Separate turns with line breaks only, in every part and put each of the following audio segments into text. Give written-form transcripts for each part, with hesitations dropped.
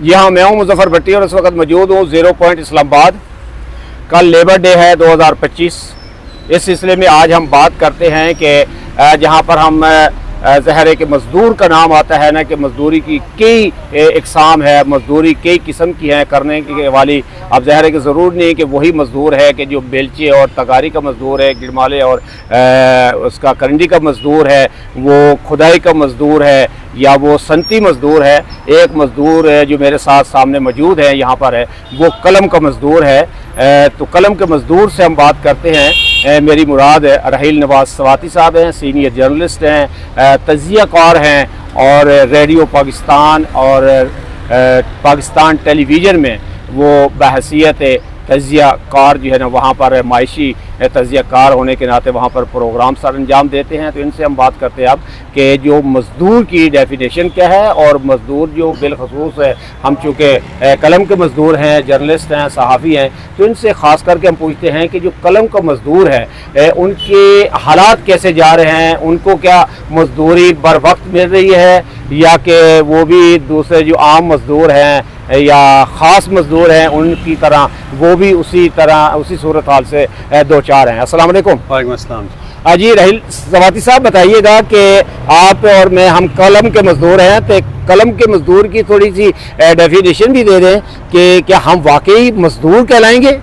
जी हाँ, मैं हूँ मुजफ्फर भट्टी और इस वक्त मौजूद हूँ ज़ीरो पॉइंट इस्लामाबाद। कल लेबर डे है 2025। इस सिलसिले में आज हम बात करते हैं कि जहाँ पर हम ज़ाहिर है कि मज़दूर का नाम आता है ना, कि मज़दूरी की कई इकसाम है, मज़दूरी कई किस्म की है करने की वाली। अब ज़ाहिर है कि ज़रूर नहीं कि वही मज़दूर है कि जो बेलचे और तगारी का मज़दूर है, गिरमाले और उसका करंडी का मज़दूर है, वो खुदाई का मज़दूर है या वो सनती मज़दूर है। एक मज़दूर है जो मेरे साथ सामने मौजूद है यहाँ पर है, वो कलम का मज़दूर है। तो कलम के मज़दूर से हम बात करते हैं। मेरी मुराद राहील नवाज सवाती साहब हैं, सीनियर जर्नलिस्ट हैं, तजिया कार हैं और रेडियो पाकिस्तान और पाकिस्तान टेलीविज़न में वो बहसीयत तजिया कार जो है ना, वहाँ पर मायशी तजिया कार होने के नाते वहाँ पर प्रोग्राम सर अंजाम देते हैं। तो इनसे हम बात करते हैं अब कि जो मज़दूर की डेफिनेशन क्या है और मज़दूर जो बिलखसूस है, हम चूँकि कलम के मज़दूर हैं, जर्नलिस्ट हैं, सहाफ़ी हैं, तो इनसे ख़ास करके हम पूछते हैं कि जो कलम का मज़दूर है उनके हालात कैसे जा रहे हैं, उनको क्या मज़दूरी बर वक्त मिल रही है या कि वो भी दूसरे जो आम मज़दूर हैं या ख़ास मज़दूर हैं उनकी तरह वो भी उसी सूरत हाल से दो चार हैं। अस्सलाम वालेकुम।
वालेकुम अस्सलाम।
जी राहील सवाती साहब, बताइएगा कि आप और मैं हम कलम के मज़दूर हैं, तो कलम के मज़दूर की थोड़ी सी डेफिनेशन भी दे दें कि क्या हम वाकई मज़दूर कहलाएंगे?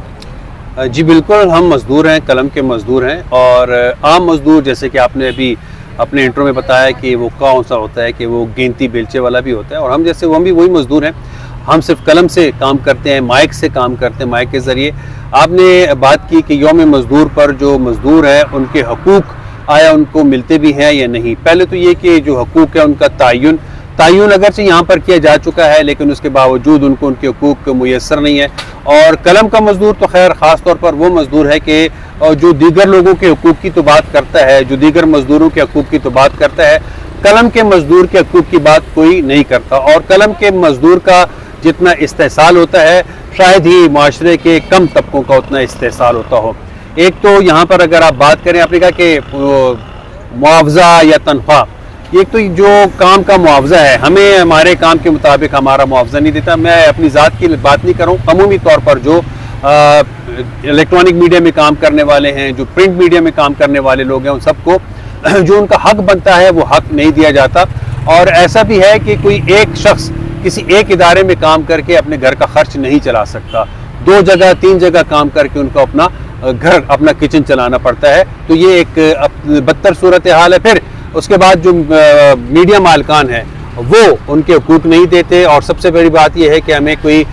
जी बिल्कुल, हम मज़दूर हैं, कलम के मज़दूर हैं। और आम मज़दूर जैसे कि आपने अभी अपने इंट्रो में बताया कि वो कौन सा होता है, कि वो गेंती बेलचे वाला भी होता है, और हम जैसे हम भी वही मज़दूर हैं। हम सिर्फ कलम से काम करते हैं, माइक से काम करते हैं, माइक के ज़रिए। आपने बात की कि यौम मज़दूर पर जो मज़दूर है उनके हकूक़ आया उनको मिलते भी हैं या नहीं। पहले तो ये कि जो हकूक़ है उनका तयन अगरचे यहाँ पर किया जा चुका है, लेकिन उसके बावजूद उनको उनके हकूक़ मुयस्सर नहीं है। और कलम का मज़दूर तो खैर ख़ास तौर पर वो मज़दूर है कि जो दीगर लोगों के हकूक़ की तो बात करता है, जो दीगर मज़दूरों के हकूक़ की तो बात करता है, कलम के मज़दूर के हकूक़ की बात कोई नहीं करता। और कलम के मज़दूर का जितना इस्तेहसाल होता है, शायद ही माशरे के कम तबकों का उतना इस्तेहसाल होता हो। एक तो यहाँ पर अगर आप बात करें, आपने कहा कि मुआवजा या तनख्वाह, एक तो जो काम का मुआवजा है, हमें हमारे काम के मुताबिक हमारा मुआवजा नहीं देता। मैं अपनी ज़ात की बात नहीं कर रहा हूँ, अमूमी तौर पर जो इलेक्ट्रॉनिक मीडिया में काम करने वाले हैं, जो प्रिंट मीडिया में काम करने वाले लोग हैं, उन सबको जो उनका हक बनता है वो हक नहीं दिया जाता। और ऐसा भी है कि कोई एक शख्स किसी एक इदारे में काम करके अपने घर का खर्च नहीं चला सकता, 2 जगह 3 जगह काम करके उनको अपना घर, अपना किचन चलाना पड़ता है। तो ये एक बदतर सूरत हाल है। फिर उसके बाद जो मीडिया मालिकान है वो उनके हकूक़ नहीं देते। और सबसे बड़ी बात यह है कि हमें कोई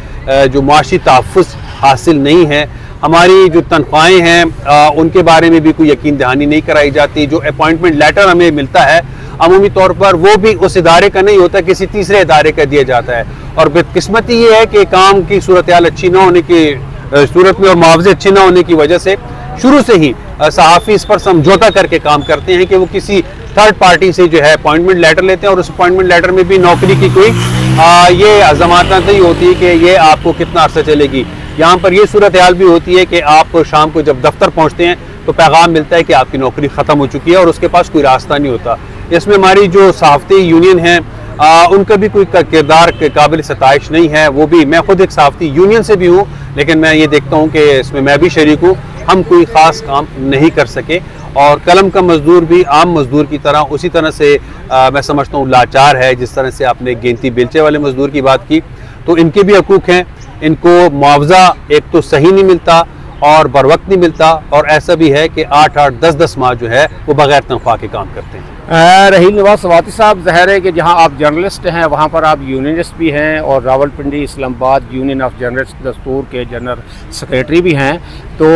जो माशी तहफ़्फ़ुज़ हासिल नहीं है। हमारी जो तनख्वाहें हैं उनके बारे में भी कोई यकीन दहानी नहीं कराई जाती। जो अपॉइंटमेंट लेटर हमें मिलता है अमूमी तौर पर वो भी उस इदारे का नहीं होता, किसी तीसरे इदारे का दिया जाता है। और बदकिस्मती ये है कि काम की सूरत हाल अच्छी ना होने की सूरत में और मुआवजे अच्छे ना होने की वजह से शुरू से ही सहाफ़ी इस पर समझौता करके काम करते हैं कि वो किसी थर्ड पार्टी से जो है अपॉइंटमेंट लेटर लेते हैं, और उस अपॉइंटमेंट लेटर में भी नौकरी की कोई ये ज़मानत नहीं होती है कि ये आपको कितना अर्सा चलेगी। यहाँ पर ये सूरत हाल भी होती है कि आप शाम को जब दफ्तर पहुँचते हैं तो पैगाम मिलता है कि आपकी नौकरी ख़त्म हो चुकी है और उसके पास कोई रास्ता नहीं होता। इसमें हमारी जो सहाफ़ती यूनियन है उनका भी कोई किरदार के काबिल सताइश नहीं है। वो भी, मैं खुद एक सहाफ़ती यूनियन से भी हूँ, लेकिन मैं ये देखता हूँ कि इसमें मैं भी शरीक हूँ, हम कोई ख़ास काम नहीं कर सके। और कलम का मज़दूर भी आम मज़दूर की तरह उसी तरह से मैं समझता हूँ लाचार है। जिस तरह से आपने गेंती बेलचे वाले मज़दूर की बात की, तो इनके भी हकूक़ हैं। इनको मुआवजा एक तो सही नहीं मिलता और बर वक्त नहीं मिलता, और ऐसा भी है कि 8-8, 10-10 माह जो है वो बग़ैर तनख्वाह के काम करते हैं।
राहील नवाज सवाती साहब, ज़ाहिर है कि जहाँ आप जर्नलिस्ट हैं वहाँ पर आप यूनियनिस्ट भी हैं और Rawalpindi Islamabad union of journalist दस्तूर के जनरल सेक्रेटरी भी हैं। तो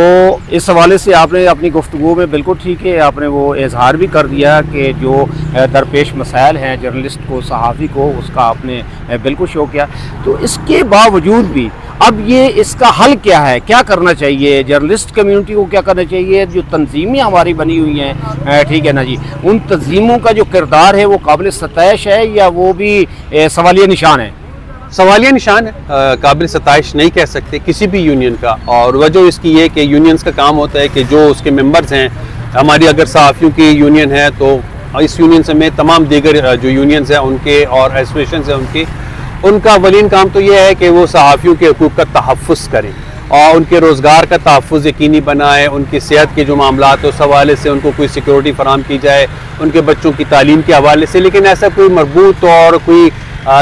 इस हवाले से आपने अपनी गुफ्तगू में बिल्कुल ठीक है, आपने वो इजहार भी कर दिया कि जो दरपेश मसाइल हैं जर्नलिस्ट को, सहाफ़ी को, उसका आपने बिल्कुल शो किया। तो इसके बावजूद भी अब ये इसका हल क्या है, क्या करना चाहिए जर्नलिस्ट कम्युनिटी को, क्या करना चाहिए? जो तंजीमें हमारी बनी हुई हैं, ठीक है ना जी, उन तंजीमों का जो किरदार है वो काबिल सताइश है या वो भी सवालिया निशान है?
सवालिया निशान है, काबिल सताइश नहीं कह सकते किसी भी यूनियन का। और वजह इसकी ये कि यूनियंस का काम होता है कि जो उसके मेंबर्स हैं, हमारी अगर सहाफ़ियों की यूनियन है तो इस यूनियन से में तमाम दीगर जो यूनियंस हैं उनके और एसोसिएशन हैं उनके, ان کا اولین کام تو یہ ہے کہ وہ صحافیوں کے حقوق کا تحفظ کریں اور ان کے روزگار کا تحفظ یقینی بنائیں، ان کی صحت کے جو معاملات اس حوالے سے ان کو کوئی سیکیورٹی فراہم کی جائے، ان کے بچوں کی تعلیم کے حوالے سے، لیکن ایسا کوئی مربوط اور کوئی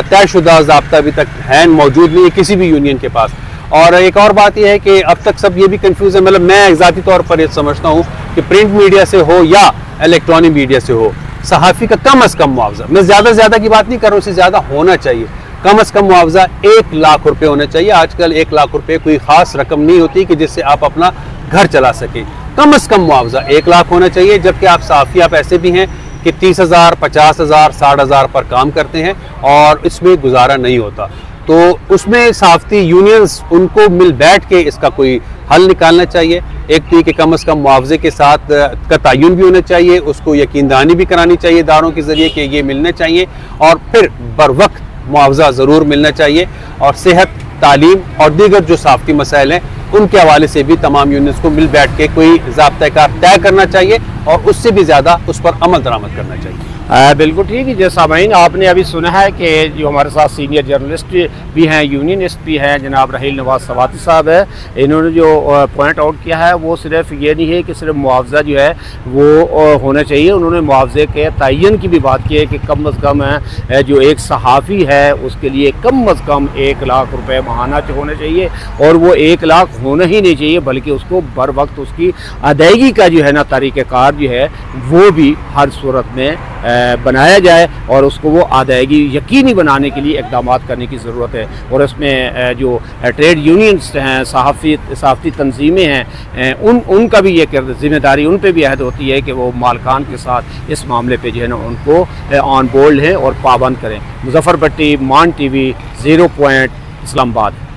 طے شدہ ضابطہ ابھی تک موجود نہیں ہے کسی بھی یونین کے پاس۔ اور ایک اور بات یہ ہے کہ اب تک سب یہ بھی کنفیوز ہے، مطلب میں ذاتی طور پر یہ سمجھتا ہوں کہ پرنٹ میڈیا سے ہو یا الیکٹرانک میڈیا سے ہو، صحافی کا کم از کم معاوضہ، میں زیادہ کی بات نہیں کر رہا ہوں، اس سے زیادہ ہونا چاہیے، کم از کم معاوضہ 1 لاکھ روپے ہونا چاہیے۔ آج کل 1 لاکھ روپے کوئی خاص رقم نہیں ہوتی کہ جس سے آپ اپنا گھر چلا سکیں، کم از کم معاوضہ 1 لاکھ ہونا چاہیے، جبکہ آپ صحافی آپ ایسے بھی ہیں کہ 30,000 50,000 60,000 پر کام کرتے ہیں اور اس میں گزارا نہیں ہوتا، تو اس میں صحافتی یونینز ان کو مل بیٹھ کے اس کا کوئی حل نکالنا چاہیے۔ ایک تو یہ کہ کم از کم معاوضے کے ساتھ کا تعین بھی ہونا چاہیے، اس کو یقین دہانی بھی کرانی چاہیے اداروں کے ذریعے کہ یہ ملنا چاہیے، اور پھر بر وقت معاوضہ ضرور ملنا چاہیے، اور صحت، تعلیم اور دیگر جو صحافتی مسائل ہیں ان کے حوالے سے بھی تمام یونینز کو مل بیٹھ کے کوئی ضابطۂ کار طے کرنا چاہیے اور اس سے بھی زیادہ اس پر عمل درآمد کرنا چاہیے۔
بالکل ٹھیک ہے جی سامعین، آپ نے ابھی سنا ہے کہ جو ہمارے ساتھ سینئر جرنلسٹ بھی ہیں، یونینسٹ بھی ہیں، جناب رحیل نواز سواتی صاحب ہے، انہوں نے جو پوائنٹ آؤٹ کیا ہے وہ صرف یہ نہیں ہے کہ صرف معاوضہ جو ہے وہ ہونا چاہیے، انہوں نے معاوضے کے تعین کی بھی بات کی ہے کہ کم از کم جو ایک صحافی ہے اس کے لیے کم از کم 1 لاکھ روپے ماہانہ ہونے چاہیے، اور وہ 1 لاکھ ہونا ہی نہیں چاہیے بلکہ اس کو بر وقت اس کی ادائیگی کا جو ہے نا طریقہ کار جو ہے وہ بھی ہر صورت میں بنایا جائے، اور اس کو وہ ادائیگی یقینی بنانے کے لیے اقدامات کرنے کی ضرورت ہے۔ اور اس میں جو ٹریڈ یونینز ہیں، صحافتی تنظیمیں ہیں، ان کا بھی یہ ذمہ داری ان پہ بھی عہد ہوتی ہے کہ وہ مالکان کے ساتھ اس معاملے پہ جو ہے نا ان کو آن بورڈ ہیں اور پابند کریں۔ مظفر بٹی، مان ٹی وی، 0 پوائنٹ، اسلام آباد۔